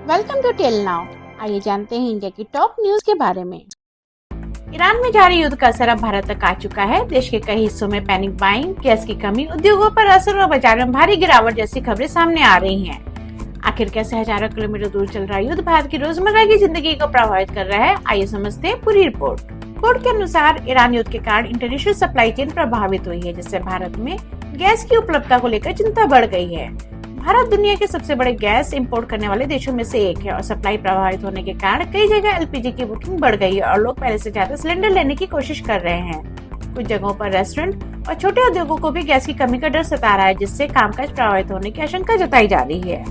Welcome to tell now. आइए जानते हैं इंडिया की टॉप न्यूज के बारे में। ईरान में जारी युद्ध का असर अब भारत तक आ चुका है। देश के कई हिस्सों में पैनिक बाइंग, गैस की कमी, उद्योगों पर असर और बाजार में भारी गिरावट जैसी खबरें सामने आ रही हैं। आखिर कैसे हजारों किलोमीटर दूर चल रहा युद्ध भारत की रोजमर्रा की जिंदगी को प्रभावित कर रहा है, आइए समझते हैं पूरी रिपोर्ट। रिपोर्ट के अनुसार ईरान युद्ध के कारण इंटरनेशनल सप्लाई चेन प्रभावित हुई है, जिससे भारत में गैस की उपलब्धता को लेकर चिंता बढ़ गई है। भारत दुनिया के सबसे बड़े गैस इंपोर्ट करने वाले देशों में से एक है और सप्लाई प्रभावित होने के कारण कई जगह एलपीजी की बुकिंग बढ़ गई है और लोग पहले से ज्यादा सिलेंडर लेने की कोशिश कर रहे हैं। कुछ जगहों पर रेस्टोरेंट और छोटे उद्योगों को भी गैस की कमी का डर सता रहा है, जिससे कामकाज प्रभावित होने की आशंका जताई जा रही है।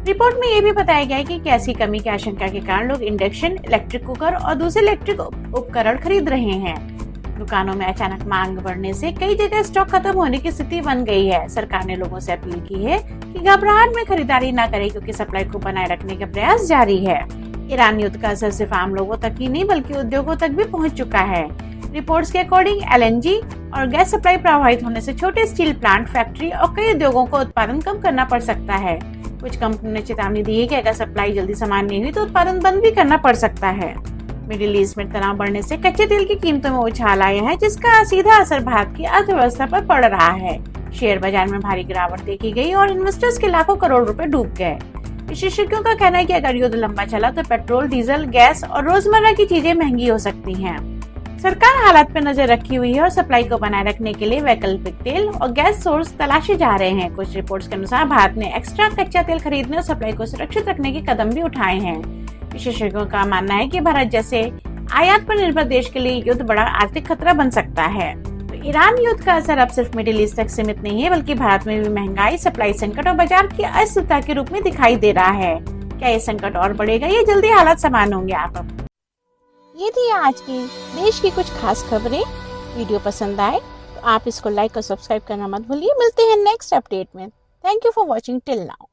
रिपोर्ट में ये भी बताया गया है कि गैस की कमी की आशंका के कारण लोग इंडक्शन, इलेक्ट्रिक कुकर और दूसरे इलेक्ट्रिक उपकरण खरीद रहे हैं। दुकानों में अचानक मांग बढ़ने से कई जगह स्टॉक खत्म होने की स्थिति बन गई है। सरकार ने लोगों से अपील की है कि घबराहट में खरीदारी न करें, क्योंकि सप्लाई को बनाए रखने का प्रयास जारी है। ईरान युद्ध का असर सिर्फ आम लोगों तक ही नहीं बल्कि उद्योगों तक भी पहुंच चुका है। रिपोर्ट्स के अकॉर्डिंग एलएनजी और गैस सप्लाई प्रभावित होने से छोटे स्टील प्लांट, फैक्ट्री और कई उद्योगों को उत्पादन कम करना पड़ सकता है। कुछ कंपनियों ने चेतावनी दी है कि अगर सप्लाई जल्दी सामान्य नहीं हुई तो उत्पादन बंद भी करना पड़ सकता है। मिडिल ईस्ट में तनाव बढ़ने से कच्चे तेल की कीमतों में उछाल आया है, जिसका सीधा असर भारत की अर्थव्यवस्था पर पड़ रहा है। शेयर बाजार में भारी गिरावट देखी गई और इन्वेस्टर्स के लाखों करोड़ रुपए डूब गए। विशेषज्ञों का कहना है कि अगर युद्ध लंबा चला तो पेट्रोल, डीजल, गैस और रोजमर्रा की चीजें महंगी हो सकती हैं। सरकार हालात पर नजर रखी हुई है और सप्लाई को बनाए रखने के लिए वैकल्पिक तेल और गैस सोर्स तलाशे जा रहे हैं। कुछ रिपोर्ट्स के अनुसार भारत ने एक्स्ट्रा कच्चा तेल खरीदने और सप्लाई को सुरक्षित रखने के कदम भी उठाए हैं। विशेषज्ञों का मानना है कि भारत जैसे आयात पर निर्भर देश के लिए युद्ध बड़ा आर्थिक खतरा बन सकता है। तो ईरान युद्ध का असर अब सिर्फ मिडिल ईस्ट तक सीमित नहीं है, बल्कि भारत में भी महंगाई, सप्लाई संकट और बाजार की अस्थिरता के रूप में दिखाई दे रहा है। क्या ये संकट और बढ़ेगा या जल्दी हालात समान होंगे? आप ये थी आज की देश की कुछ खास खबरें। वीडियो पसंद आए तो आप इसको लाइक और सब्सक्राइब करना मत भूलिए। मिलते हैं नेक्स्ट अपडेट में। Thank you for watching till now.